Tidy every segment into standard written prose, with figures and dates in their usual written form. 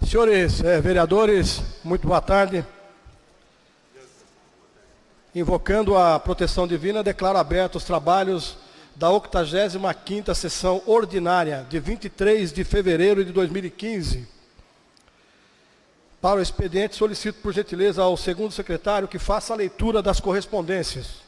Senhores vereadores, muito boa tarde. Invocando a proteção divina, declaro abertos os trabalhos da 85ª sessão ordinária de 23 de fevereiro de 2015. Para o expediente, solicito por gentileza ao segundo secretário que faça a leitura das correspondências.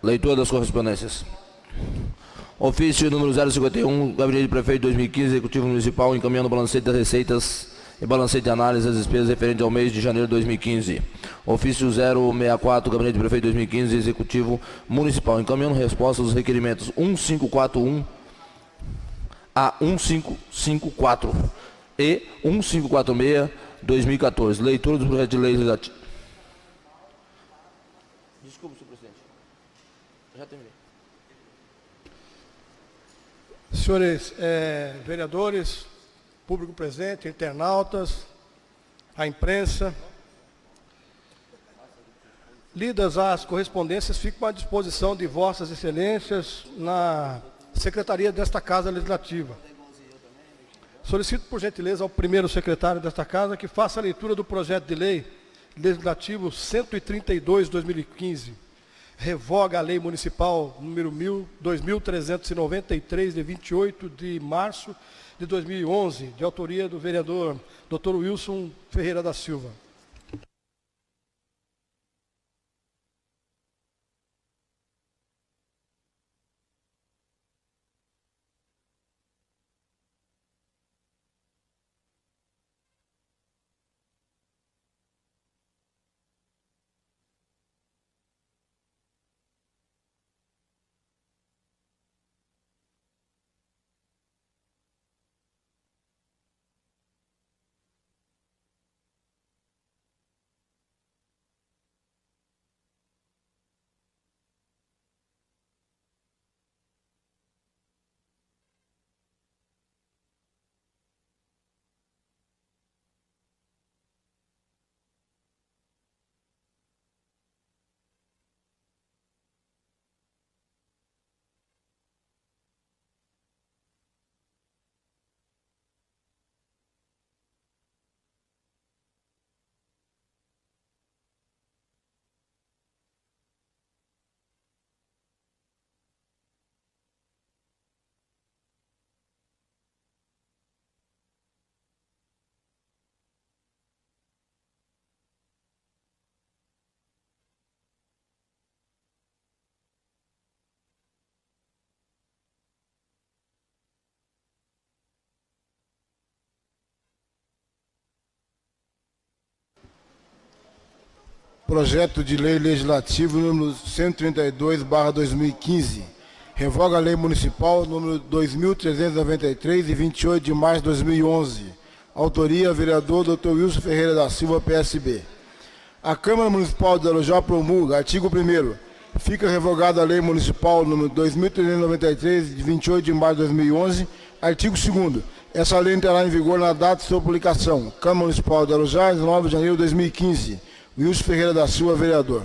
Leitura das correspondências. Ofício número 051, Gabinete de Prefeito 2015, Executivo Municipal, encaminhando o balancete das receitas e balancete de análise das despesas referentes ao mês de janeiro de 2015. Ofício 064, Gabinete de Prefeito 2015, Executivo Municipal, encaminhando respostas aos requerimentos 1541 a 1554 e 1546, 2014. Leitura do projeto de lei legislativo. Desculpe, senhor presidente. Já terminei. Senhores vereadores, público presente, internautas, a imprensa, lidas as correspondências, fico à disposição de vossas excelências na secretaria desta Casa Legislativa. Solicito por gentileza ao primeiro secretário desta Casa que faça a leitura do projeto de lei legislativo 132/2015, revoga a lei municipal número 2393, de 28 de março de 2011, de autoria do vereador Dr. Wilson Ferreira da Silva. Projeto de Lei Legislativo número 132/2015, revoga a Lei Municipal número 2393, de 28 de março de 2011. Autoria, vereador Dr. Wilson Ferreira da Silva, PSB. A Câmara Municipal de Arujá promulga, artigo 1º, fica revogada a Lei Municipal número 2393, de 28 de março de 2011. Artigo 2º, essa lei entrará em vigor na data de sua publicação. Câmara Municipal de Arujá, 9 de janeiro de 2015. Wilson Ferreira da Silva, vereador.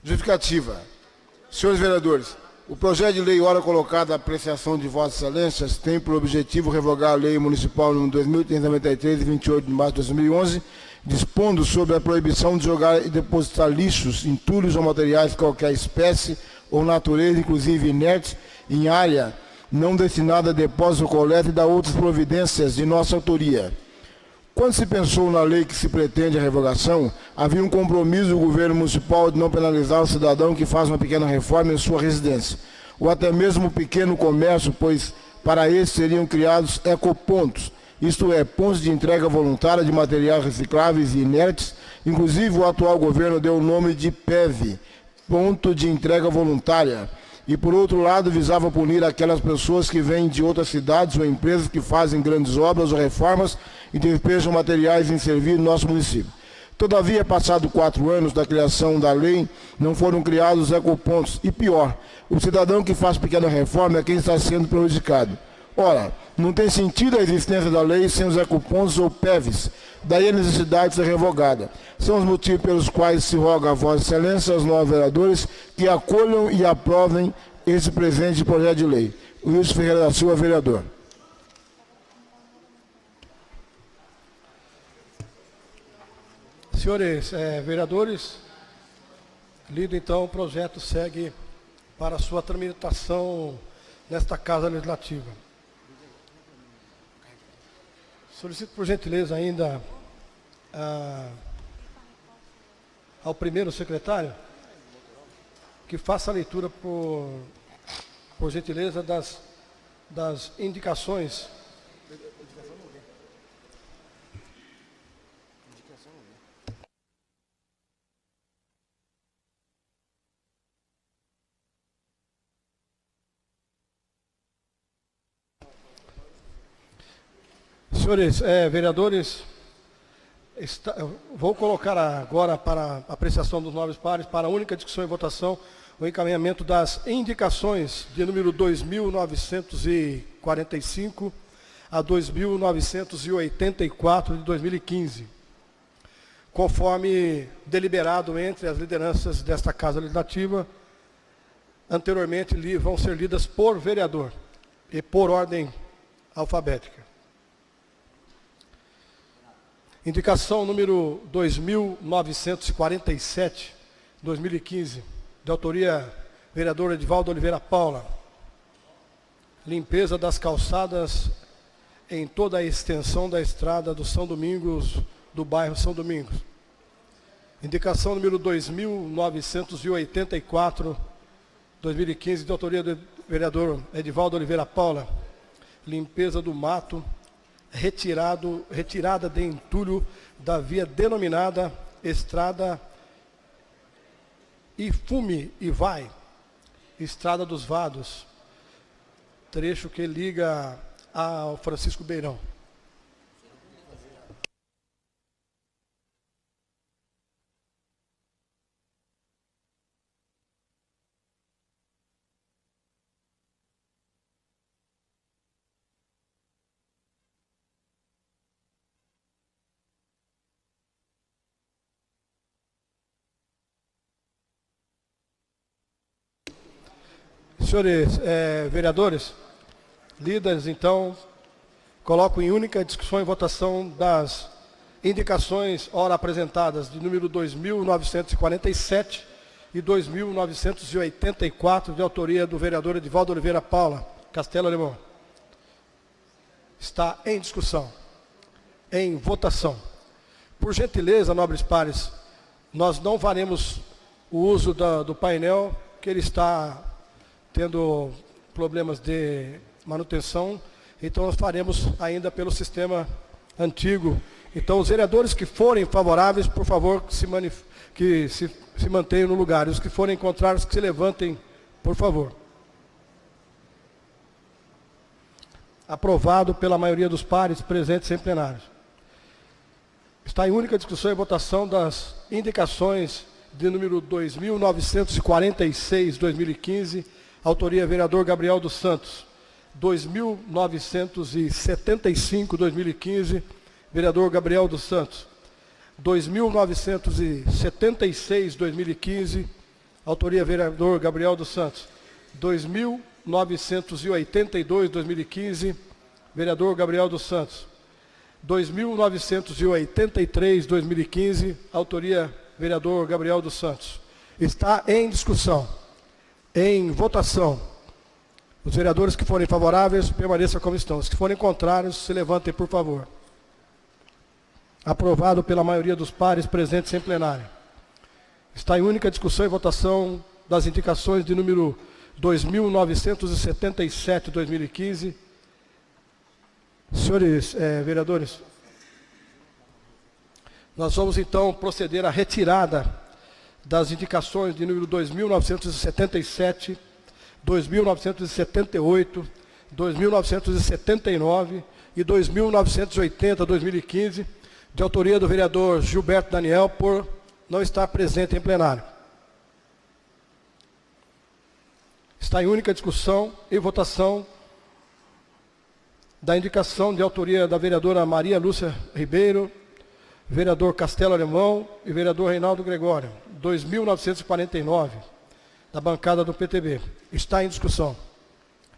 Justificativa. Senhores vereadores, o projeto de lei ora colocado à apreciação de vossas excelências tem por objetivo revogar a Lei Municipal número 2393, de 28 de março de 2011, dispondo sobre a proibição de jogar e depositar lixos, entulhos ou materiais de qualquer espécie ou natureza, inclusive inertes, em área não destinada a depósito ou coleta, e da outras providências de nossa autoria. Quando se pensou na lei que se pretende a revogação, havia um compromisso do governo municipal de não penalizar o cidadão que faz uma pequena reforma em sua residência, ou até mesmo o pequeno comércio, pois para esse seriam criados ecopontos, isto é, pontos de entrega voluntária de materiais recicláveis e inertes. Inclusive o atual governo deu o nome de PEV, ponto de entrega voluntária. E, por outro lado, visava punir aquelas pessoas que vêm de outras cidades ou empresas que fazem grandes obras ou reformas e despejam materiais em serviço no nosso município. Todavia, passado 4 anos da criação da lei, não foram criados ecopontos. E pior, o cidadão que faz pequena reforma é quem está sendo prejudicado. Ora, não tem sentido a existência da lei sem os ecupons ou PEVs, daí a necessidade de ser revogada. São os motivos pelos quais se roga a Vossa Excelência aos novos vereadores que acolham e aprovem esse presente projeto de lei. Wilson Ferreira da Silva, vereador. Senhores vereadores, lido então, o projeto segue para sua tramitação nesta Casa Legislativa. Solicito, por gentileza, ainda ao primeiro secretário que faça a leitura, por gentileza, das indicações. Senhores vereadores, vou colocar agora para apreciação dos nobres pares, para a única discussão e votação, o encaminhamento das indicações de número 2.945 a 2.984 de 2015, conforme deliberado entre as lideranças desta Casa Legislativa. Anteriormente vão ser lidas por vereador e por ordem alfabética. Indicação número 2.947, 2015, de autoria vereador Edivaldo Oliveira Paula. Limpeza das calçadas em toda a extensão da estrada do São Domingos, do bairro São Domingos. Indicação número 2.984, 2015, de autoria do vereador Edivaldo Oliveira Paula. Limpeza do mato, retirada de entulho da via denominada Estrada Ifume e Vai, Estrada dos Vados, trecho que liga ao Francisco Beirão. Senhores vereadores, lidas então, coloco em única discussão e votação das indicações ora apresentadas de número 2.947 e 2.984, de autoria do vereador Edivaldo Oliveira Paula, Castelo Alemão. Está em discussão, em votação. Por gentileza, nobres pares, nós não faremos o uso do painel, que ele está tendo problemas de manutenção, então nós faremos ainda pelo sistema antigo. Então, os vereadores que forem favoráveis, por favor, que se mantenham no lugar. Os que forem contrários, que se levantem, por favor. Aprovado pela maioria dos pares presentes em plenário. Está em única discussão e votação das indicações de número 2.946, 2015, autoria vereador Gabriel dos Santos. 2.975, 2015, vereador Gabriel dos Santos. 2.976, 2015, autoria vereador Gabriel dos Santos. 2.982, 2015, vereador Gabriel dos Santos. 2.983, 2015, autoria vereador Gabriel dos Santos. Está em discussão, em votação. Os vereadores que forem favoráveis, permaneçam como estão. Os que forem contrários, se levantem, por favor. Aprovado pela maioria dos pares presentes em plenário. Está em única discussão e votação das indicações de número 2.977, 2015. Senhores vereadores, nós vamos então proceder à retirada das indicações de número 2.977, 2.978, 2.979 e 2.980, 2015, de autoria do vereador Gilberto Daniel, por não estar presente em plenário. Está em única discussão e votação da indicação de autoria da vereadora Maria Lúcia Ribeiro, vereador Castelo Alemão e vereador Reinaldo Gregório, 2.949, da bancada do PTB. Está em discussão.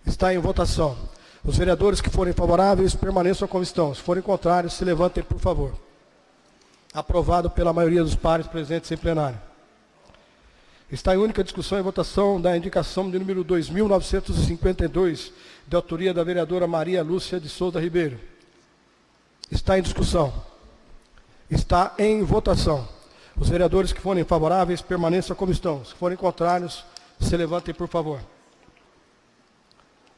Está em votação. Os vereadores que forem favoráveis permaneçam como estão. Se forem contrários, se levantem, por favor. Aprovado pela maioria dos pares presentes em plenário. Está em única discussão e votação da indicação de número 2.952, de autoria da vereadora Maria Lúcia de Souza Ribeiro. Está em discussão. Está em votação. Os vereadores que forem favoráveis permaneçam como estão. Se forem contrários, se levantem, por favor.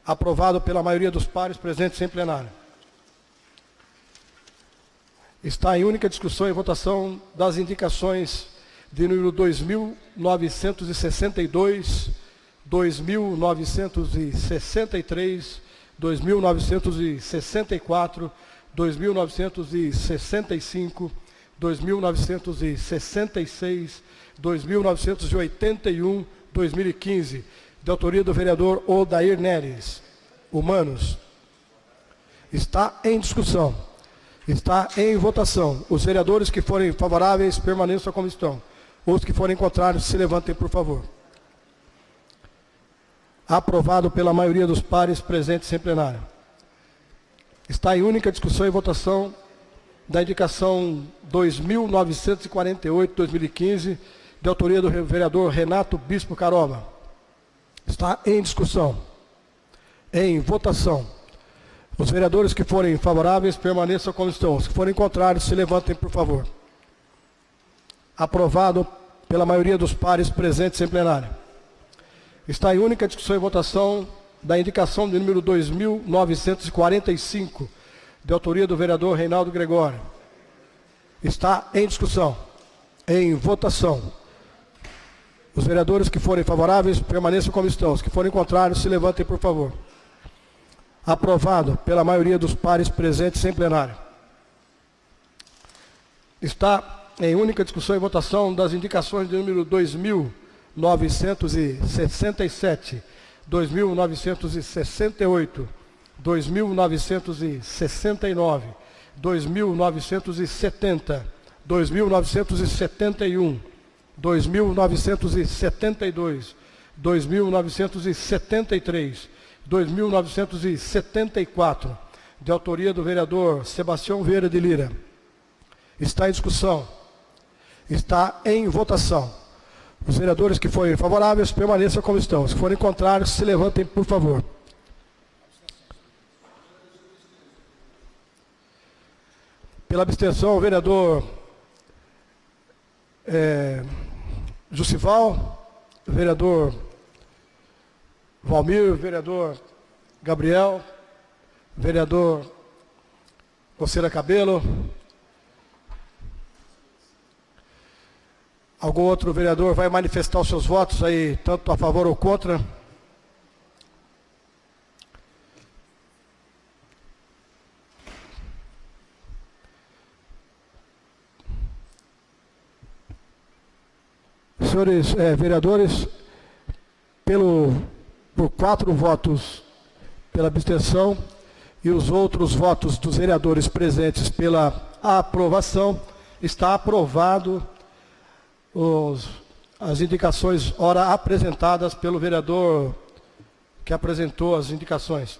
Aprovado pela maioria dos pares presentes em plenário. Está em única discussão e votação das indicações de número 2.962, 2.963, 2.964, 2.965, 2.966, 2.981, 2015, de autoria do vereador Odair Neres, Humanos. Está em discussão. Está em votação. Os vereadores que forem favoráveis permaneçam como estão. Os que forem contrários, se levantem, por favor. Aprovado pela maioria dos pares presentes em plenário. Está em única discussão e votação da indicação 2.948/2015, de autoria do vereador Renato Bispo Caroba. Está em discussão. Em votação. Os vereadores que forem favoráveis permaneçam como estão. Os que forem contrários, se levantem, por favor. Aprovado pela maioria dos pares presentes em plenário. Está em única discussão e votação da indicação de número 2.945, de autoria do vereador Reinaldo Gregório. Está em discussão. Em votação. Os vereadores que forem favoráveis permaneçam como estão. Os que forem contrários, se levantem, por favor. Aprovado pela maioria dos pares presentes em plenário. Está em única discussão e votação das indicações de número 2.967, 2.968, 2.969, 2.970, 2.971, 2.972, 2.973, 2.974, de autoria do vereador Sebastião Vieira de Lira. Está em discussão. Está em votação. Os vereadores que forem favoráveis permaneçam como estão. Se forem contrários, se levantem, por favor. Pela abstenção, o vereador Jussival, o vereador Valmir, o vereador Gabriel, o vereador Coceira Cabelo. Algum outro vereador vai manifestar os seus votos aí, tanto a favor ou contra? Senhores vereadores, por 4 votos pela abstenção e os outros votos dos vereadores presentes pela aprovação, está aprovado as indicações ora apresentadas pelo vereador que apresentou as indicações.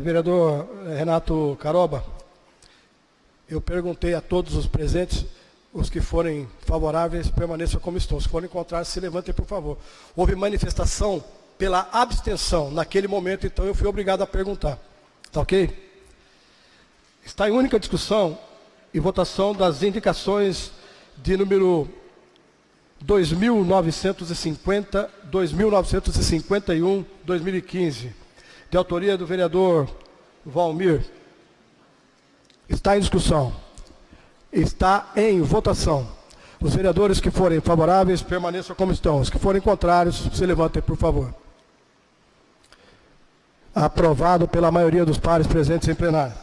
Vereador Renato Caroba, eu perguntei a todos os presentes, os que forem favoráveis permaneçam como estão, se forem contrários, se levantem, por favor. Houve manifestação pela abstenção naquele momento, então eu fui obrigado a perguntar. Tá ok? Está em única discussão e votação das indicações de número 2.950, 2.951, 2015. De autoria do vereador Valmir. Está em discussão. está em votação. Os vereadores que forem favoráveis, permaneçam como estão. Os que forem contrários, se levantem, por favor. Aprovado pela maioria dos pares presentes em plenário.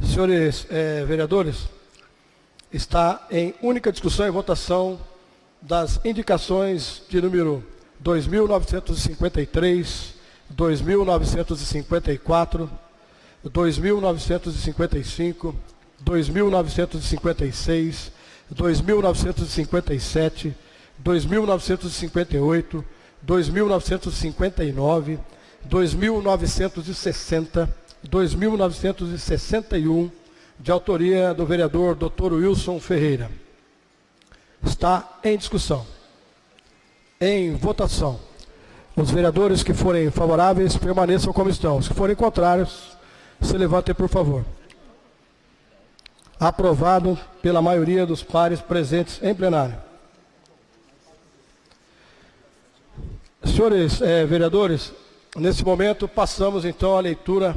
Senhores vereadores, está em única discussão e votação das indicações de número 2.953, 2.954, 2.955, 2.956, 2.957, 2.958, 2.959, 2.960, 2.961, de autoria do vereador Dr. Wilson Ferreira. Está em discussão. Em votação. Os vereadores que forem favoráveis, permaneçam como estão. Os que forem contrários, se levantem, por favor. Aprovado pela maioria dos pares presentes em plenário. Senhores vereadores, nesse momento passamos então à leitura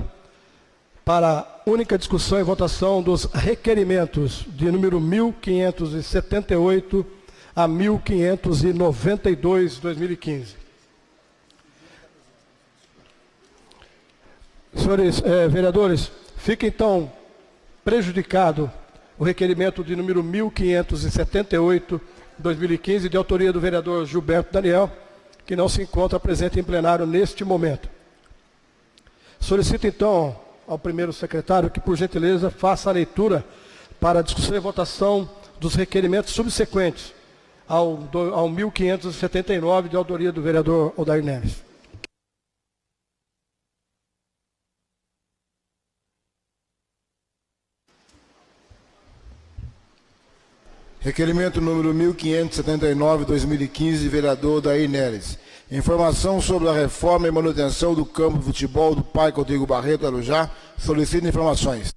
para a única discussão e votação dos requerimentos de número 1578 a 1592, 2015. Senhores vereadores, fica então prejudicado o requerimento de número 1578, 2015, de autoria do vereador Gilberto Daniel, que não se encontra presente em plenário neste momento. Solicito então ao primeiro secretário que, por gentileza, faça a leitura para a discussão e votação dos requerimentos subsequentes ao 1579, de autoria do vereador Odair Neves. Requerimento número 1579/2015, vereador Odair Neres. Informação sobre a reforma e manutenção do campo de futebol do Parque Rodrigo Barreto, Arujá. Solicito informações.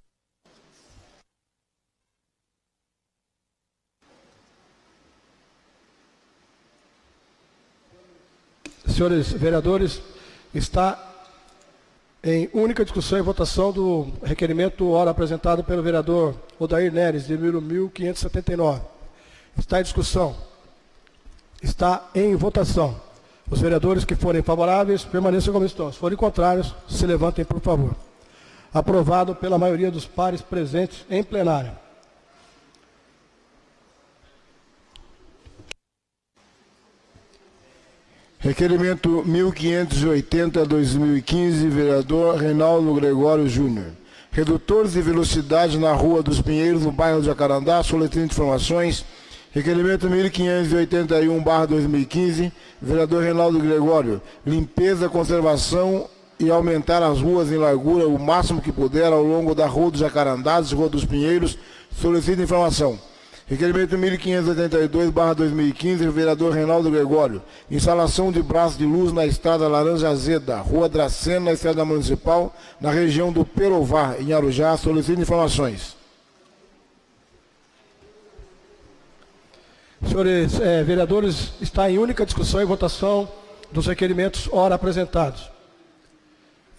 Senhores vereadores, está em única discussão e votação do requerimento ora apresentado pelo vereador Odair Neres, de número 1579. Está em discussão. Está em votação. Os vereadores que forem favoráveis, permaneçam como estão. Se forem contrários, se levantem, por favor. Aprovado pela maioria dos pares presentes em plenário. Requerimento 1580/2015, vereador Reinaldo Gregório Júnior. Redutores de velocidade na Rua dos Pinheiros, no bairro de Jacarandá. Solicito informações. Requerimento 1581/2015, vereador Reinaldo Gregório. Limpeza, conservação e aumentar as ruas em largura o máximo que puder ao longo da Rua dos Jacarandás, Rua dos Pinheiros. Solicito informação. Requerimento 1582/2015, vereador Reinaldo Gregório. Instalação de braço de luz na estrada Laranja Azeda, Rua Dracena, na estrada municipal, na região do Perovar, em Arujá. Solicito informações. Senhores vereadores, está em única discussão e votação dos requerimentos ora apresentados.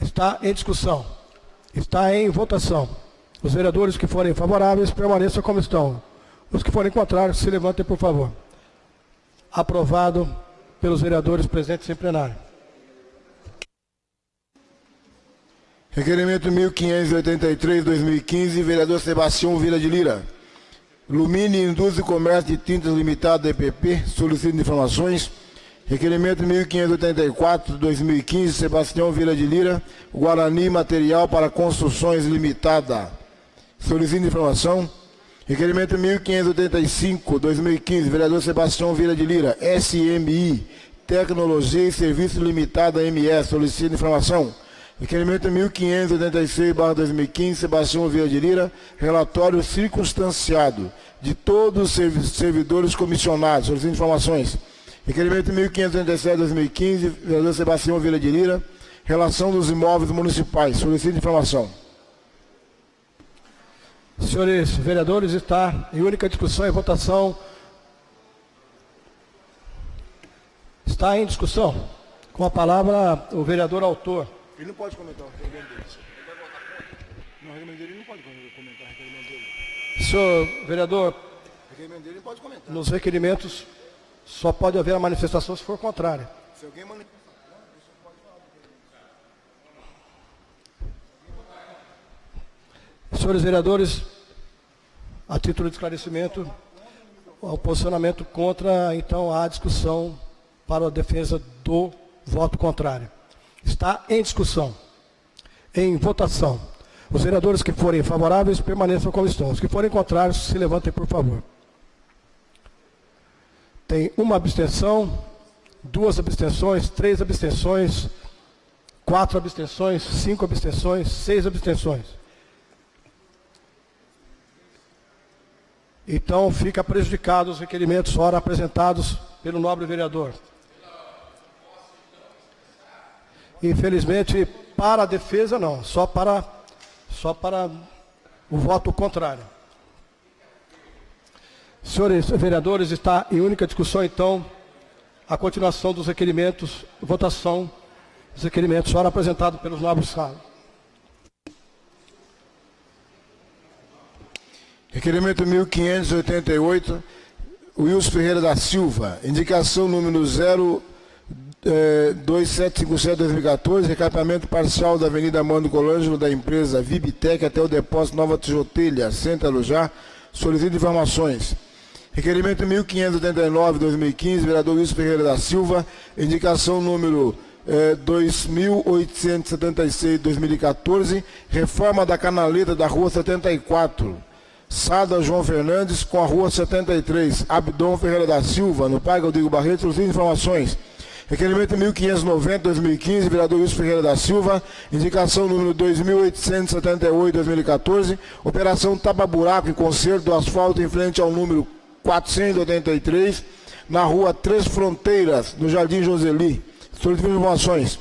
Está em discussão. Está em votação. Os vereadores que forem favoráveis, permaneçam como estão. Os que forem contrários, se levantem, por favor. Aprovado pelos vereadores presentes em plenário. Requerimento 1583/2015, vereador Sebastião Vila de Lira. Lumine Indústria e Comércio de Tintas Limitada, EPP. Solicito informações. Requerimento 1584/2015, Sebastião Vila de Lira. Guarani Material para Construções Limitada. Solicito informação. Requerimento 1585/2015, vereador Sebastião Vila de Lira. SMI, Tecnologia e Serviços Limitada, MS. Solicito informação. Requerimento 1586/2015, Sebastião Vila de Lira. Relatório circunstanciado de todos os servidores comissionados. Solicito informações. Requerimento 1537/2015, vereador Sebastião Vieira de Lira, relação dos imóveis municipais. Solicito informação. Senhores vereadores, está em única discussão e votação. Está em discussão. Com a palavra o vereador autor. Ele não pode comentar o requerimento dele. Não, o requerimento dele não pode comentar o requerimento dele. Senhor vereador, O requerimento dele pode comentar. nos requerimentos só pode haver a manifestação se for contrária. Se alguém manifestar. Senhores vereadores, a título de esclarecimento, o posicionamento contra, então, a discussão para a defesa do voto contrário. Está em discussão, em votação. Os vereadores que forem favoráveis permaneçam como estão. Os que forem contrários, se levantem, por favor. Tem uma abstenção, 2 abstenções, 3 abstenções, 4 abstenções, 5 abstenções, 6 abstenções. Então, fica prejudicado os requerimentos ora apresentados pelo nobre vereador. Infelizmente, para a defesa não, só para o voto contrário. Senhores vereadores, está em única discussão, então, a continuação dos requerimentos, votação dos requerimentos ora apresentados pelos nobres cargos. Requerimento 1588, Wilson Ferreira da Silva, indicação número 2757/2014, recapeamento parcial da Avenida Mano Colangelo da empresa Vibitec até o depósito Nova Tijotelha, Centro Alujá. Solicito informações. Requerimento 1589/2015, vereador Wilson Ferreira da Silva, indicação número 2876/2014, reforma da canaleta da Rua 74. Sada João Fernandes com a Rua 73, Abdon Ferreira da Silva, no Parque Rodrigo Barreto. Solicito informações. Requerimento 1590/2015, vereador Wilson Ferreira da Silva, indicação número 2878/2014, operação tapa-buraco e conserto do asfalto em frente ao número 483, na Rua Três Fronteiras, no Jardim Joseli. Solicito informações.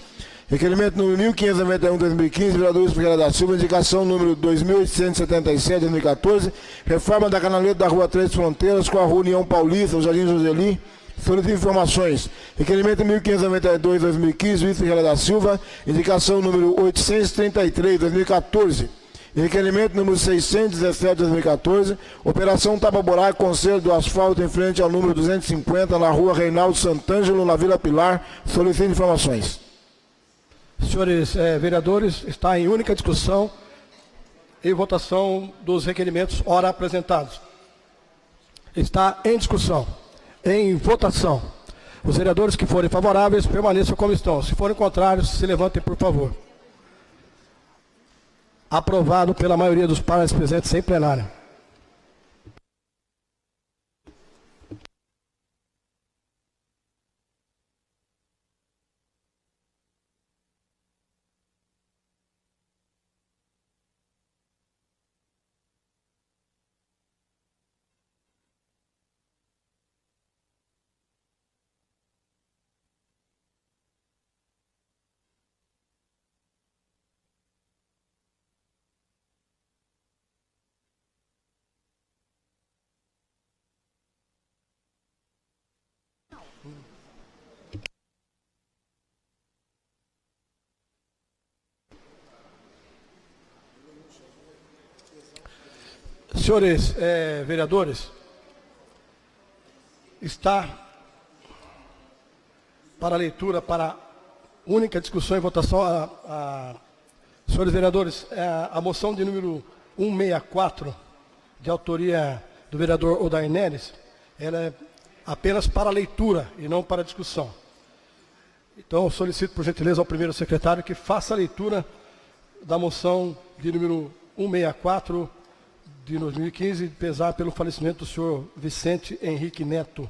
Requerimento número 1591/2015, vereador Wilson Ferreira da Silva, indicação número 2877/2014, reforma da canaleta da Rua Três Fronteiras com a Rua União Paulista, no Jardim Joseli. Solicito informações. Requerimento 1592/2015, Wilson Ferreira da Silva, indicação número 833/2014. Requerimento número 617/2014, operação tapa-buraco e conserto do asfalto em frente ao número 250, na Rua Reinaldo Santângelo, na Vila Pilar. Solicito informações. Senhores vereadores, está em única discussão e votação dos requerimentos ora apresentados. Está em discussão, em votação. Os vereadores que forem favoráveis permaneçam como estão. Se forem contrários, se levantem, por favor. Aprovado pela maioria dos pares presentes em plenário. Senhores vereadores, está para leitura, para única discussão e votação, senhores vereadores, a moção de número 164, de autoria do vereador Odair Neres, ela é apenas para leitura e não para discussão. Então, eu solicito, por gentileza, ao primeiro secretário que faça a leitura da moção de número 164, de 2015, pesar pelo falecimento do senhor Vicente Henrique Neto.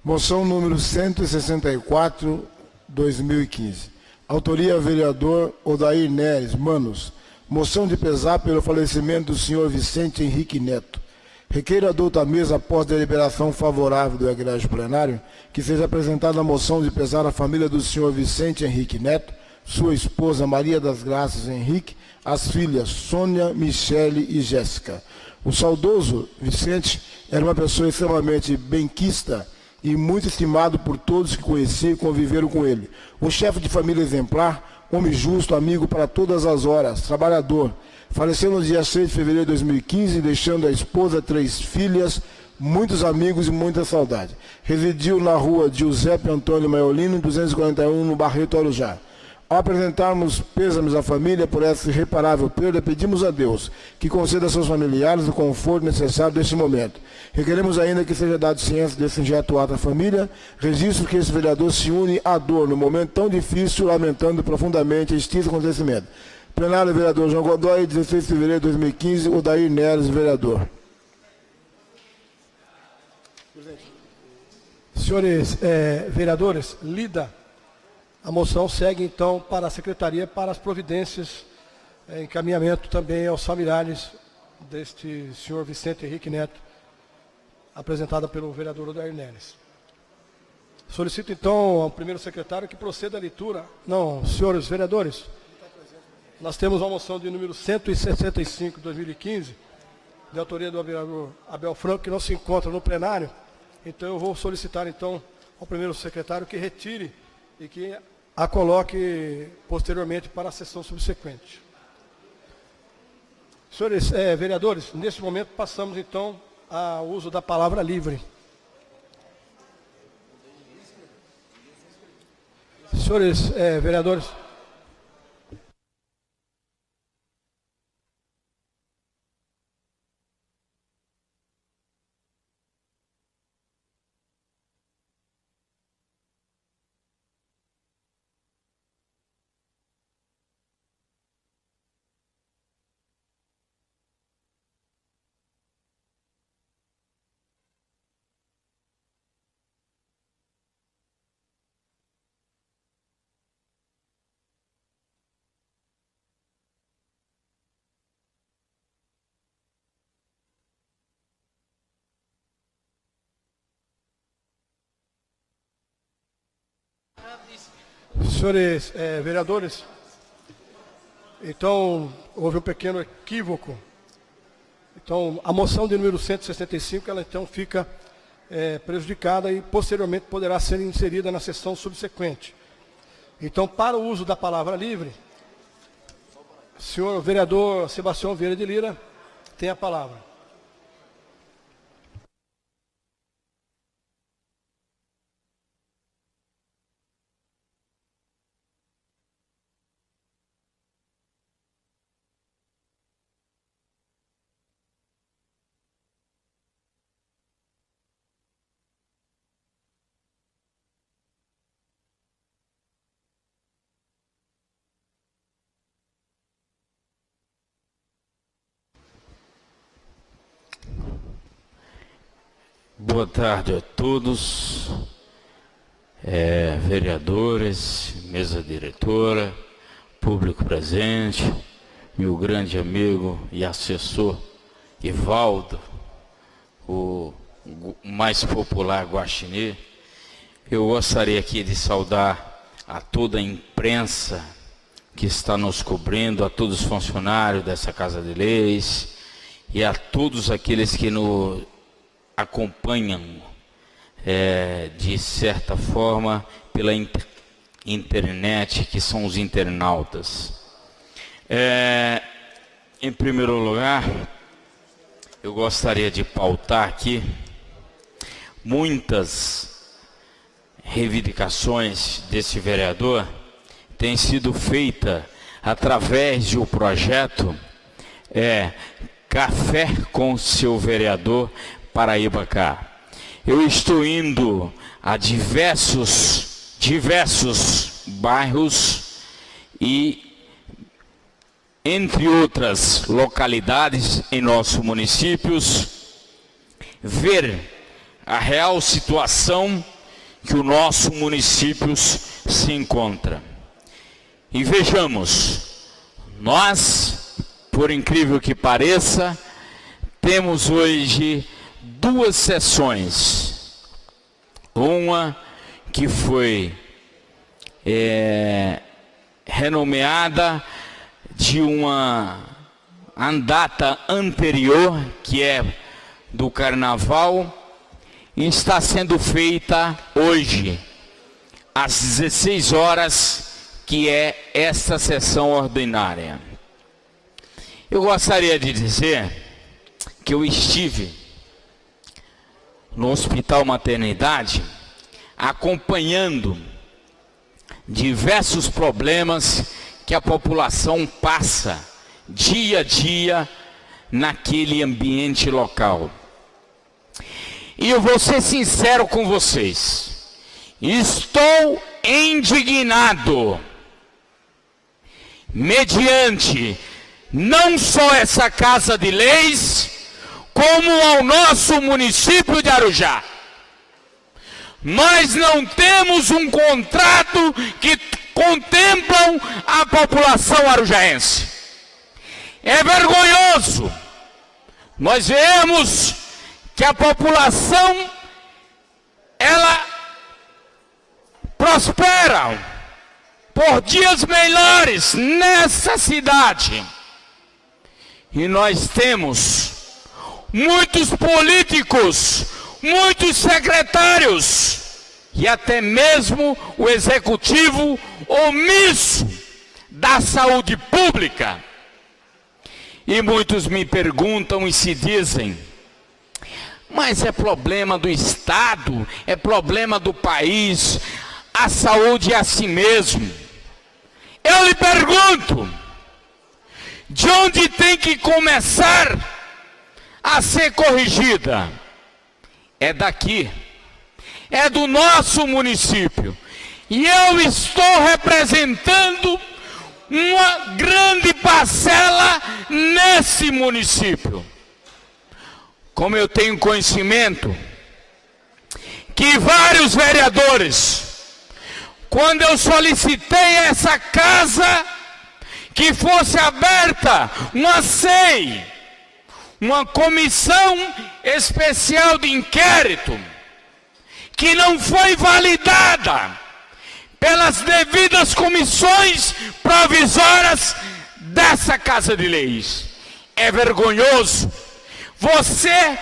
Moção número 164, 2015. Autoria, vereador Odair Neres, Manos. Moção de pesar pelo falecimento do senhor Vicente Henrique Neto. Requeiro a douta mesa, após deliberação favorável do egrégio plenário, que seja apresentada a moção de pesar à família do senhor Vicente Henrique Neto, sua esposa Maria das Graças Henrique, as filhas Sônia, Michele e Jéssica. O saudoso Vicente era uma pessoa extremamente benquista e muito estimado por todos que conheciam e conviveram com ele. Um chefe de família exemplar, homem justo, amigo para todas as horas, trabalhador. Faleceu no dia 6 de fevereiro de 2015, deixando a esposa, 3 filhas, muitos amigos e muita saudade. Residiu na rua Giuseppe Antônio Maiolino, 241, no Barreto Arujá. Ao apresentarmos pêsames à família por essa irreparável perda, pedimos a Deus que conceda a seus familiares o conforto necessário neste momento. Requeremos ainda que seja dado ciência desse injeto ato à família, registro que esse vereador se une à dor no momento tão difícil, lamentando profundamente este acontecimento. Plenário, vereador João Godoy, 16 de fevereiro de 2015, Odair Neres, vereador. Senhores vereadores, lida a moção, segue então para a secretaria para as providências, encaminhamento também aos familiares deste senhor Vicente Henrique Neto, apresentada pelo vereador Odair Neres. Solicito então ao primeiro secretário que proceda a leitura. Não, senhores vereadores, nós temos uma moção de número 165 de 2015, de autoria do vereador Abel Franco, que não se encontra no plenário. Então eu vou solicitar então ao primeiro secretário que retire e que a coloque posteriormente para a sessão subsequente. Senhores vereadores, neste momento passamos então ao uso da palavra livre. Senhores vereadores. Senhores vereadores, então houve um pequeno equívoco. Então a moção de número 165, ela então fica prejudicada e posteriormente poderá ser inserida na sessão subsequente. Então, para o uso da palavra livre, senhor vereador Sebastião Vieira de Lira tem a palavra. Boa tarde a todos, vereadores, mesa diretora, público presente, meu grande amigo e assessor Ivaldo, o mais popular Guaxinim. Eu gostaria aqui de saudar a toda a imprensa que está nos cobrindo, a todos os funcionários dessa Casa de Leis e a todos aqueles que nos acompanham de certa forma pela internet, que são os internautas. Em primeiro lugar, eu gostaria de pautar aqui muitas reivindicações desse vereador têm sido feitas através de um projeto Café com seu vereador Paraíba Cá. Eu estou indo a diversos bairros e, entre outras localidades em nossos municípios, ver a real situação que o nosso município se encontra. E vejamos, nós por incrível que pareça, temos hoje duas sessões. Uma que foi renomeada de uma andata anterior, que é do Carnaval, e está sendo feita hoje, às 16 horas, que é esta sessão ordinária. Eu gostaria de dizer que eu estive no Hospital Maternidade acompanhando diversos problemas que a população passa dia a dia naquele ambiente local. E eu vou ser sincero com vocês, estou indignado mediante não só essa Casa de Leis, como ao nosso município de Arujá. Nós não temos um contrato que contemplam a população arujaense. É vergonhoso nós vemos que a população, ela prospera por dias melhores nessa cidade. E nós temos muitos políticos, muitos secretários e até mesmo o executivo omisso da saúde pública. E muitos me perguntam e se dizem: mas é problema do Estado, é problema do país, a saúde é assim mesmo. Eu lhe pergunto, de onde tem que começar a ser corrigida? É daqui, é do nosso município. E eu estou representando uma grande parcela nesse município. Como eu tenho conhecimento que vários vereadores, quando eu solicitei essa casa que fosse aberta uma SEI, uma comissão especial de inquérito, que não foi validada pelas devidas comissões provisórias dessa Casa de Leis. É vergonhoso você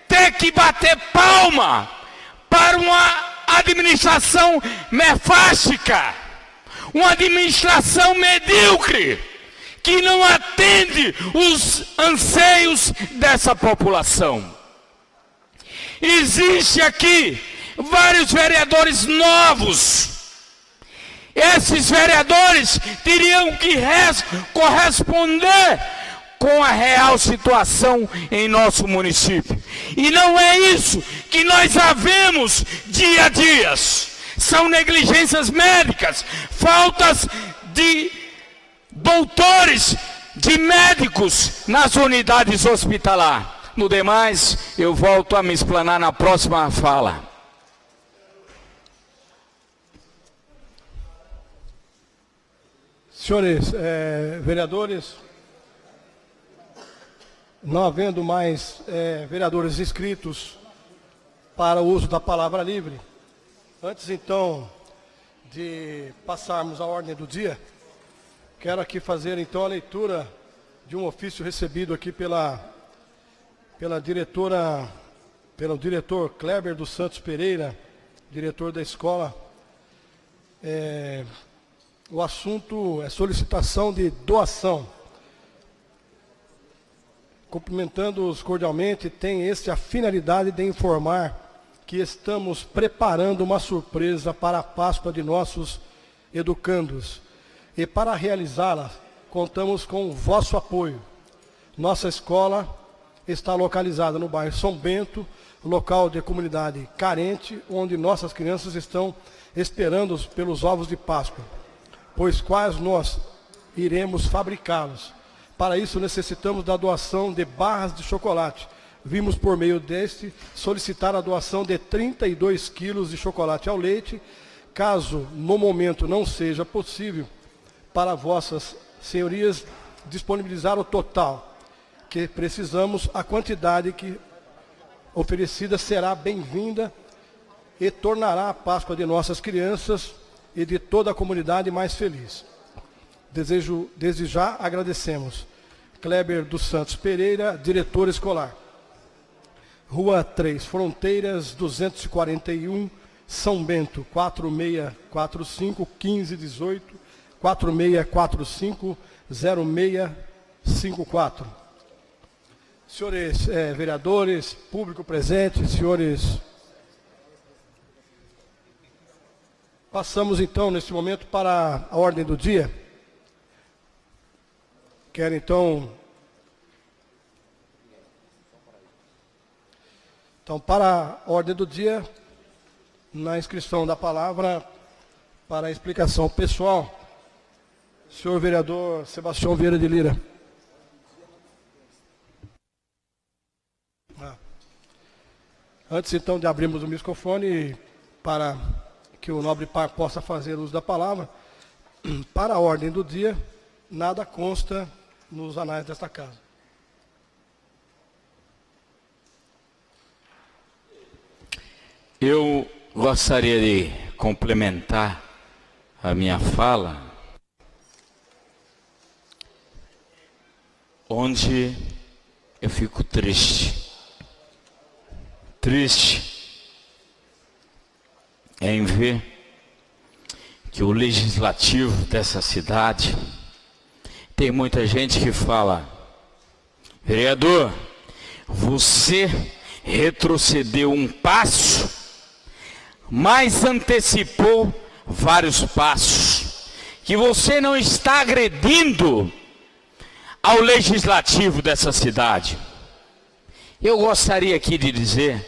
ter que bater palma para uma administração nefástica, uma administração medíocre, que não atende os anseios dessa população. Existe aqui vários vereadores novos. Esses vereadores teriam que corresponder com a real situação em nosso município. E não é isso que nós vemos dia a dia. São negligências médicas, faltas de doutores, de médicos nas unidades hospitalares. No demais, eu volto a me explanar na próxima fala. Senhores vereadores, não havendo mais vereadores inscritos para o uso da palavra livre, antes então de passarmos à ordem do dia, quero aqui fazer então a leitura de um ofício recebido aqui pelo diretor Kleber dos Santos Pereira, diretor da escola. O assunto é solicitação de doação. Cumprimentando-os cordialmente, tem a finalidade de informar que estamos preparando uma surpresa para a Páscoa de nossos educandos. E para realizá-la, contamos com o vosso apoio. Nossa escola está localizada no bairro São Bento, local de comunidade carente, onde nossas crianças estão esperando pelos ovos de Páscoa, pois quais nós iremos fabricá-los. Para isso necessitamos da doação de barras de chocolate. Vimos por meio deste solicitar a doação de 32 quilos de chocolate ao leite. Caso no momento não seja possível para vossas senhorias disponibilizar o total que precisamos, a quantidade que oferecida será bem-vinda e tornará a Páscoa de nossas crianças e de toda a comunidade mais feliz. Desde já agradecemos. Kleber dos Santos Pereira, diretor escolar. Rua 3, Fronteiras, 241, São Bento, 4645-1518, 4645-0654. Senhores vereadores, público presente, senhores... Passamos então, neste momento, para a ordem do dia. Quero então... Então, para a ordem do dia, na inscrição da palavra, para a explicação pessoal, senhor vereador Sebastião Vieira de Lira. Antes, então, de abrirmos o microfone, para que o nobre par possa fazer uso da palavra, para a ordem do dia, nada consta nos anais desta casa. Eu gostaria de complementar a minha fala, onde eu fico triste em ver que o legislativo dessa cidade, tem muita gente que fala: vereador, você retrocedeu um passo, mas antecipou vários passos, que você não está agredindo ao legislativo dessa cidade. Eu gostaria aqui de dizer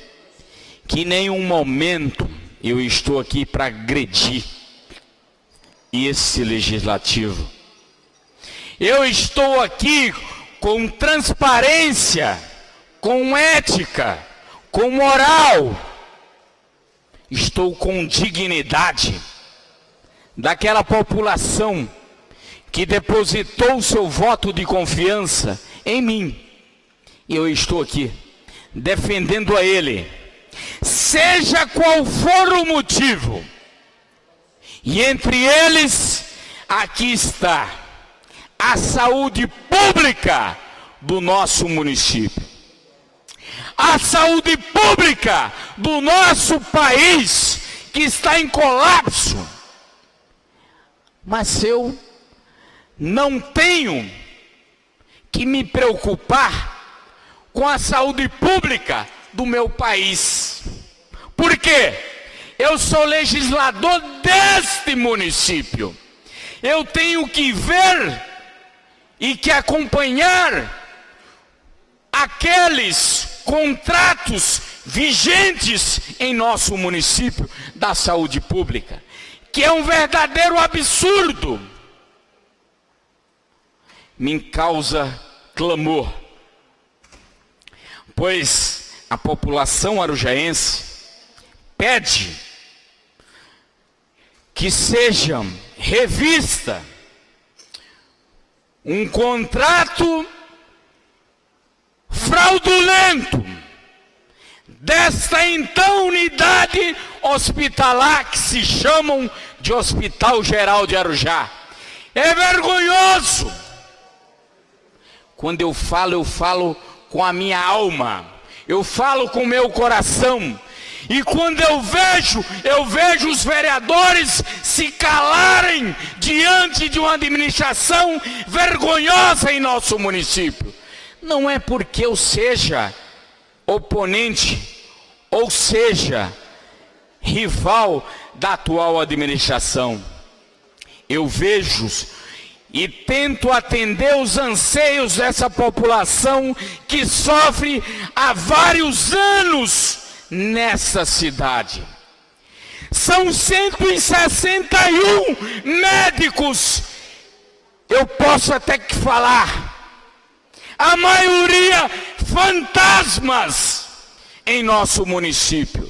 que em nenhum momento eu estou aqui para agredir esse legislativo. Eu estou aqui com transparência, com ética, com moral. Estou com dignidade daquela população que depositou seu voto de confiança em mim. E eu estou aqui defendendo a ele, seja qual for o motivo. E entre eles, aqui está a saúde pública do nosso município. A saúde pública do nosso país, que está em colapso. Mas eu não tenho que me preocupar com a saúde pública do meu país. Por quê? Eu sou legislador deste município. Eu tenho que ver e que acompanhar aqueles contratos vigentes em nosso município da saúde pública, que é um verdadeiro absurdo. Me causa clamor, pois a população arujaense pede que seja revista um contrato fraudulento desta então unidade hospitalar que se chamam de Hospital Geral de Arujá. É vergonhoso. Quando eu falo com a minha alma, eu falo com o meu coração. E quando eu vejo os vereadores se calarem diante de uma administração vergonhosa em nosso município. Não é porque eu seja oponente ou seja rival da atual administração. Eu vejo e tento atender os anseios dessa população que sofre há vários anos nessa cidade. São 161 médicos, eu posso até que falar, a maioria fantasmas em nosso município.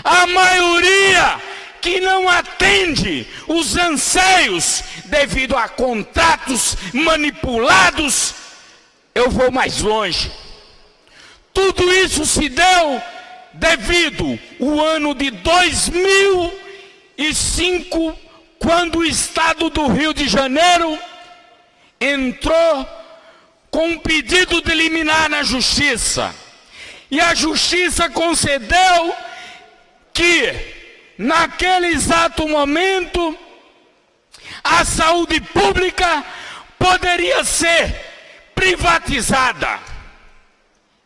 A maioria que não atende atende os anseios devido a contratos manipulados. Eu vou mais longe. Tudo isso se deu devido ao ano de 2005, quando o Estado do Rio de Janeiro entrou com um pedido de liminar na Justiça. E a Justiça concedeu que, naquele exato momento, a saúde pública poderia ser privatizada.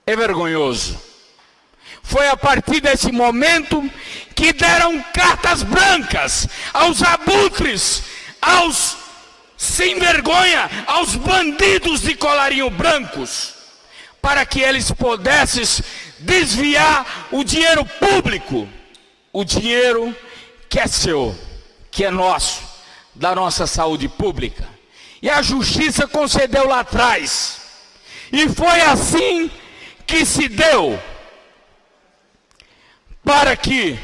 É vergonhoso. Foi a partir desse momento que deram cartas brancas aos abutres, aos sem vergonha, aos bandidos de colarinho brancos, para que eles pudessem desviar o dinheiro público, o dinheiro que é seu, que é nosso, da nossa saúde pública. E a Justiça concedeu lá atrás. E foi assim que se deu para que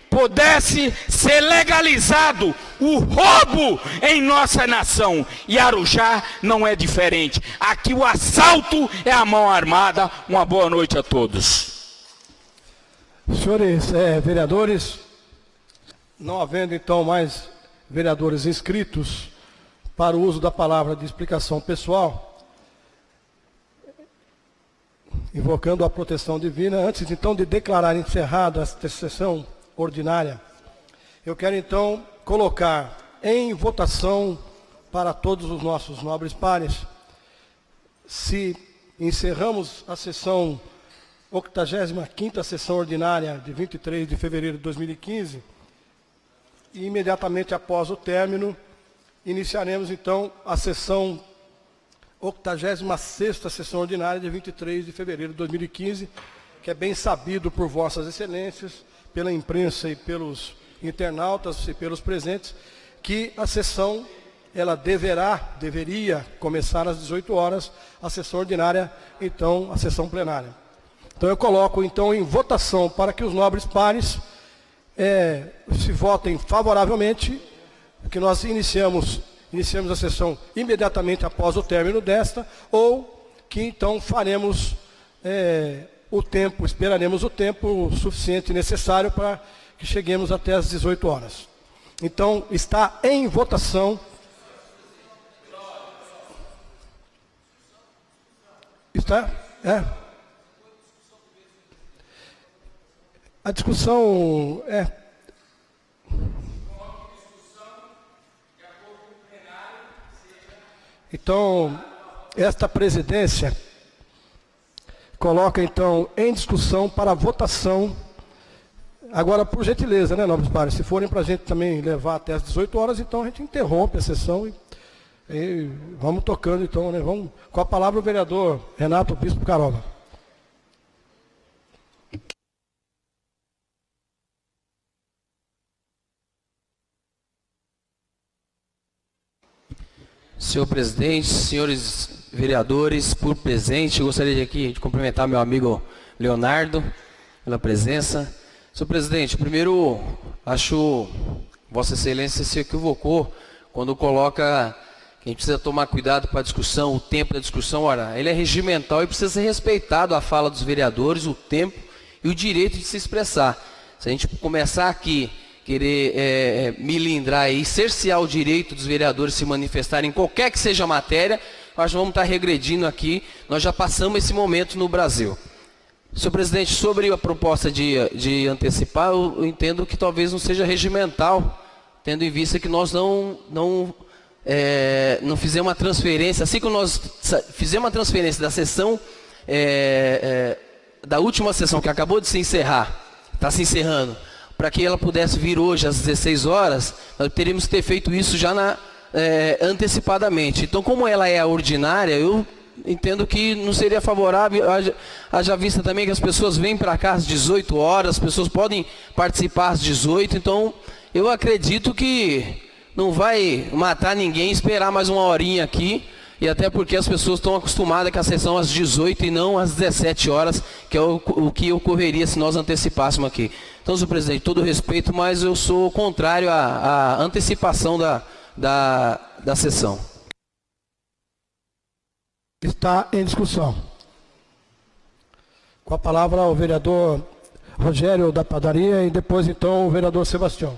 pudesse ser legalizado o roubo em nossa nação. E Arujá não é diferente. Aqui o assalto é a mão armada. Uma boa noite a todos. Senhores vereadores, não havendo então mais vereadores inscritos para o uso da palavra de explicação pessoal, invocando a proteção divina, antes então de declarar encerrada esta sessão ordinária, eu quero então colocar em votação para todos os nossos nobres pares, se encerramos a sessão 85ª sessão ordinária de 23 de fevereiro de 2015, e imediatamente após o término, iniciaremos então a sessão 86ª sessão ordinária de 23 de fevereiro de 2015, que é bem sabido por vossas excelências, pela imprensa e pelos internautas e pelos presentes, que a sessão, ela deveria começar às 18 horas, a sessão ordinária, então, a sessão plenária. Então eu coloco então em votação para que os nobres pares se votem favoravelmente, que nós iniciamos a sessão imediatamente após o término desta, ou que então faremos esperaremos o tempo suficiente necessário para que cheguemos até as 18 horas. Então, está em votação. Está? A discussão Então, esta presidência coloca, então, em discussão para votação. Agora, por gentileza, né, nobres pares, se forem para a gente também levar até as 18 horas, então a gente interrompe a sessão e vamos tocando, então, né, vamos com a palavra o vereador Renato Bispo Caroba. Senhor presidente, senhores vereadores, por presente, eu gostaria aqui de cumprimentar meu amigo Leonardo pela presença. Senhor presidente, primeiro, acho Vossa Excelência se equivocou quando coloca que a gente precisa tomar cuidado para a discussão, o tempo da discussão. Ora, ele é regimental e precisa ser respeitado a fala dos vereadores, o tempo e o direito de se expressar. Se a gente começar aqui querer milindrar e cercear o direito dos vereadores se manifestarem em qualquer que seja a matéria, nós vamos estar regredindo aqui. Nós já passamos esse momento no Brasil. Senhor presidente, sobre a proposta de antecipar, eu entendo que talvez não seja regimental, tendo em vista que nós não fizemos uma transferência. Assim que nós fizemos uma transferência da sessão, da última sessão que acabou de se encerrar, está se encerrando, para que ela pudesse vir hoje às 16 horas, nós teríamos que ter feito isso já antecipadamente. Então, como ela é a ordinária, eu entendo que não seria favorável, haja vista também que as pessoas vêm para cá às 18 horas, as pessoas podem participar às 18, então eu acredito que não vai matar ninguém esperar mais uma horinha aqui. e até porque as pessoas estão acostumadas com a sessão às 18 e não às 17 horas, que é o que ocorreria se nós antecipássemos aqui. Então, senhor presidente, todo respeito, mas eu sou contrário à antecipação da sessão. Está em discussão. Com a palavra o vereador Rogério da Padaria e depois então o vereador Sebastião.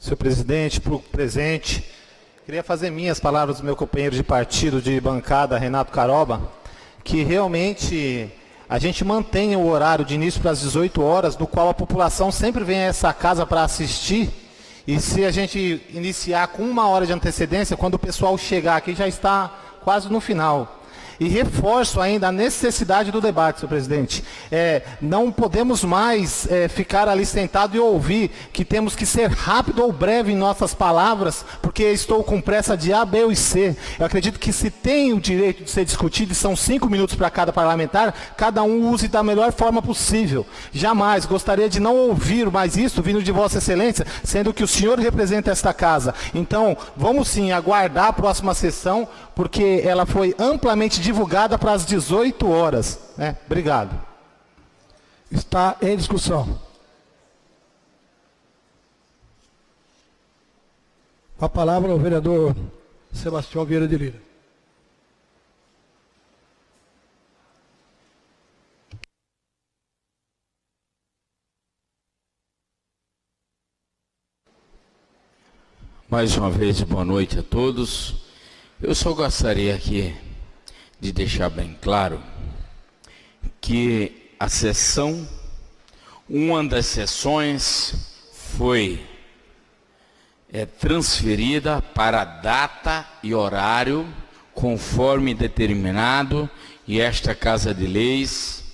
Senhor presidente, público presente, queria fazer minhas palavras do meu companheiro de partido de bancada, Renato Caroba, que realmente a gente mantenha o horário de início para as 18 horas, no qual a população sempre vem a essa casa para assistir, e se a gente iniciar com 1 hora de antecedência, quando o pessoal chegar aqui já está quase no final. E reforço ainda a necessidade do debate, senhor presidente. Não podemos mais ficar ali sentado e ouvir que temos que ser rápido ou breve em nossas palavras, porque estou com pressa de A, B ou C. Eu acredito que se tem o direito de ser discutido, e são 5 minutos para cada parlamentar, cada um use da melhor forma possível. Jamais gostaria de não ouvir mais isso vindo de Vossa Excelência, sendo que o senhor representa esta casa. Então, vamos sim aguardar a próxima sessão, porque ela foi amplamente divulgada para as 18 horas. Obrigado. Está em discussão. Com a palavra o vereador Sebastião Vieira de Lira. Mais uma vez, boa noite a todos. Eu só gostaria aqui de deixar bem claro que a sessão, uma das sessões foi transferida para data e horário conforme determinado, e esta Casa de Leis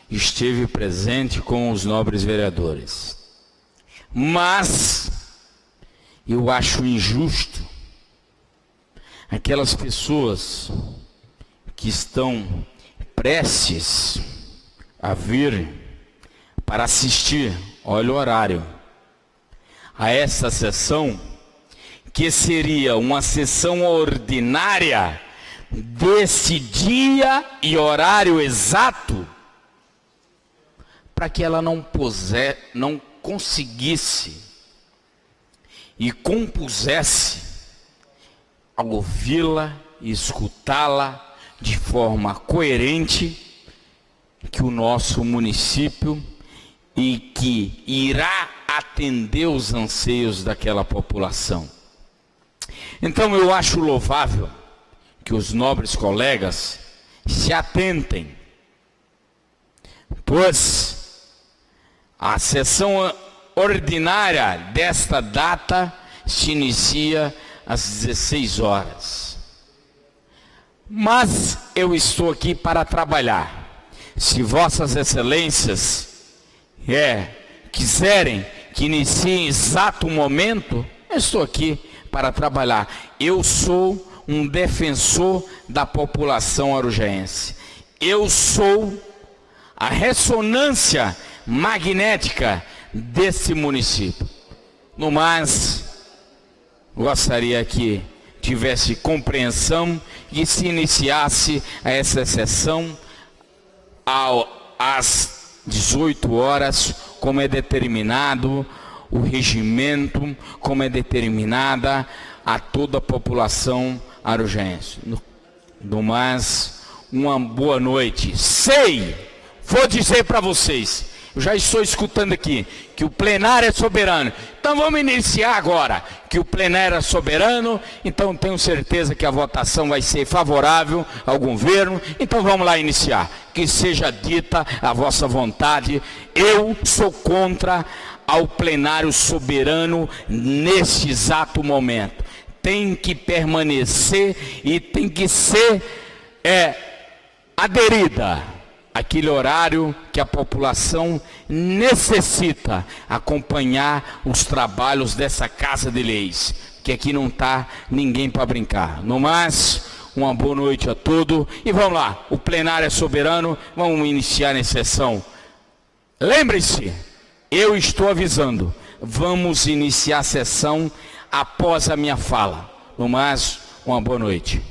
esteve presente com os nobres vereadores. Mas eu acho injusto aquelas pessoas que estão prestes a vir para assistir, olha o horário, a essa sessão, que seria uma sessão ordinária desse dia e horário exato, para que ela não conseguisse e compusesse a ouvi-la e escutá-la de forma coerente, que o nosso município e que irá atender os anseios daquela população. Então eu acho louvável que os nobres colegas se atentem, pois a sessão ordinária desta data se inicia às 16 horas. Mas eu estou aqui para trabalhar. Se Vossas Excelências quiserem que inicie em exato momento, eu estou aqui para trabalhar. Eu sou um defensor da população arujaense. Eu sou a ressonância magnética desse município. No mais, gostaria que tivesse compreensão e se iniciasse essa sessão às 18 horas, como é determinado o regimento, como é determinada a toda a população arujaense. No mais, uma boa noite. Vou dizer para vocês, eu já estou escutando aqui, que o plenário é soberano. Então vamos iniciar agora, que o plenário é soberano, então tenho certeza que a votação vai ser favorável ao governo. Então vamos lá iniciar, que seja dita a vossa vontade. Eu sou contra ao plenário soberano neste exato momento. Tem que permanecer e tem que ser aderida aquele horário que a população necessita acompanhar os trabalhos dessa Casa de Leis, que aqui não está ninguém para brincar. No mais, uma boa noite a todos e vamos lá, o plenário é soberano, vamos iniciar a sessão. Lembre-se, eu estou avisando, vamos iniciar a sessão após a minha fala. No mais, uma boa noite.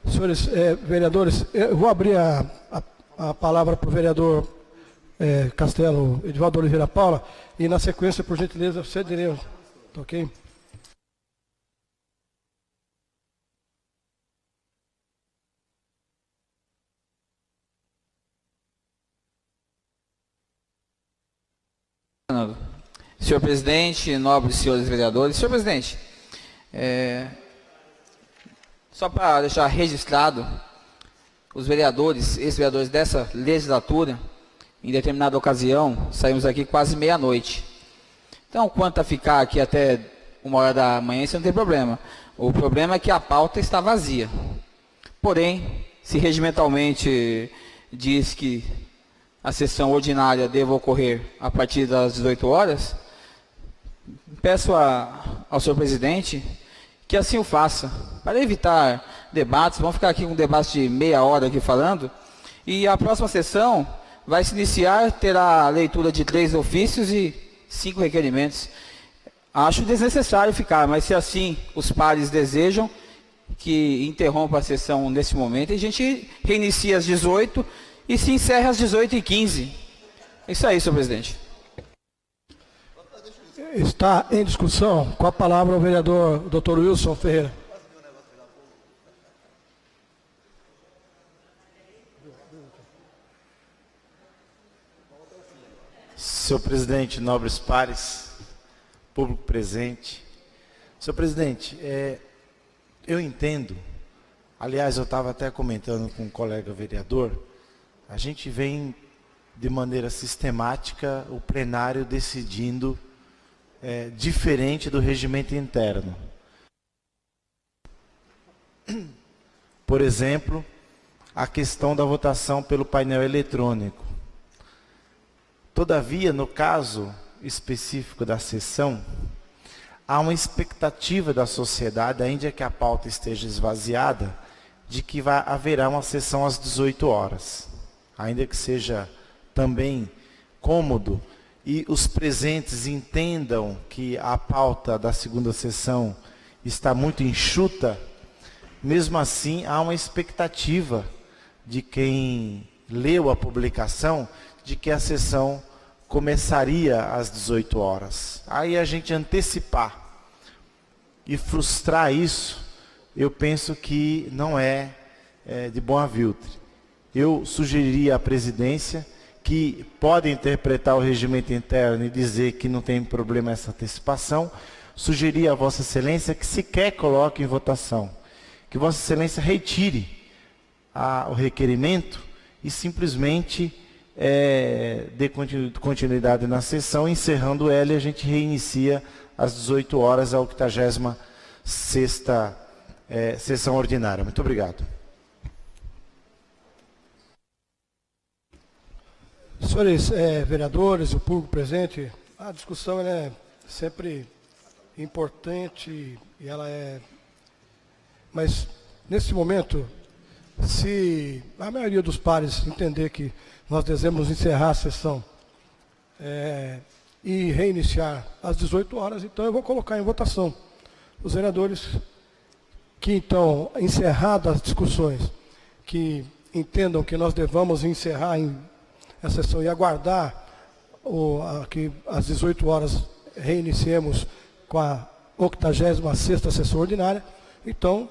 Senhores vereadores, eu vou abrir a palavra para o vereador Castelo Edivaldo Oliveira Paula e na sequência, por gentileza, você diria, ok? Senhor presidente, nobres senhores vereadores, senhor presidente, só para deixar registrado, os vereadores, ex-vereadores dessa legislatura, em determinada ocasião, saímos aqui quase meia-noite. Então, quanto a ficar aqui até 1h da manhã, isso não tem problema. O problema é que a pauta está vazia. Porém, se regimentalmente diz que a sessão ordinária deva ocorrer a partir das 18 horas, peço ao senhor presidente que assim o faça, para evitar debates. Vamos ficar aqui com um debate de meia hora aqui falando, e a próxima sessão vai se iniciar, terá a leitura de 3 ofícios e 5 requerimentos. Acho desnecessário ficar, mas se assim os pares desejam, que interrompa a sessão nesse momento, e a gente reinicia às 18 e se encerra às 18h15. É isso aí, senhor presidente. Está em discussão. Com a palavra o vereador Dr. Wilson Ferreira. Senhor presidente, nobres pares, público presente. Senhor presidente, eu entendo, aliás, eu estava até comentando com um colega vereador, a gente vem de maneira sistemática o plenário decidindo diferente do regimento interno. Por exemplo, a questão da votação pelo painel eletrônico. Todavia, no caso específico da sessão, há uma expectativa da sociedade, ainda que a pauta esteja esvaziada, de que haverá uma sessão às 18 horas. Ainda que seja também cômodo e os presentes entendam que a pauta da segunda sessão está muito enxuta, mesmo assim há uma expectativa de quem leu a publicação de que a sessão começaria às 18 horas. Aí a gente antecipar e frustrar isso, eu penso que não é de bom aviltre. Eu sugeriria à presidência que pode interpretar o regimento interno e dizer que não tem problema essa antecipação. Sugerir a Vossa Excelência que sequer coloque em votação, que Vossa Excelência retire o requerimento e simplesmente dê continuidade na sessão, encerrando ela, e a gente reinicia às 18 horas a 86ª sessão ordinária. Muito obrigado. Senhores vereadores, o público presente, a discussão é sempre importante e ela mas nesse momento, se a maioria dos pares entender que nós devemos encerrar a sessão e reiniciar às 18 horas, então eu vou colocar em votação. Os vereadores que então, encerradas as discussões, que entendam que nós devamos encerrar a sessão e aguardar que às 18 horas reiniciemos com a 86ª sessão ordinária, então,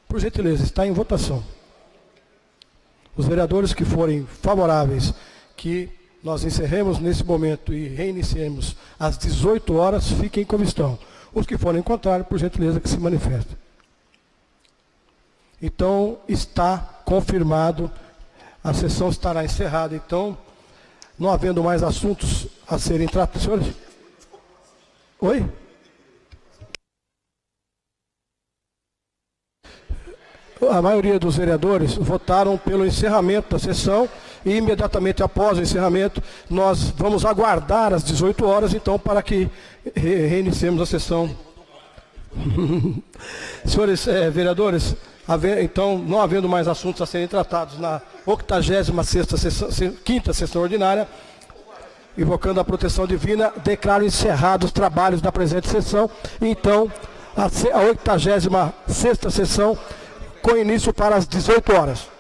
por gentileza, está em votação. Os vereadores que forem favoráveis que nós encerremos nesse momento e reiniciemos às 18 horas, fiquem como estão. Os que forem contrários, por gentileza, que se manifestem. Então, está confirmado, a sessão estará encerrada. Então, não havendo mais assuntos a serem tratados, senhores? Oi? A maioria dos vereadores votaram pelo encerramento da sessão e imediatamente após o encerramento, nós vamos aguardar às 18 horas, então, para que reiniciemos a sessão. Senhores vereadores, então, não havendo mais assuntos a serem tratados na 86ª sessão ordinária, invocando a proteção divina, declaro encerrados os trabalhos da presente sessão. Então, a 86ª sessão com início para as 18 horas.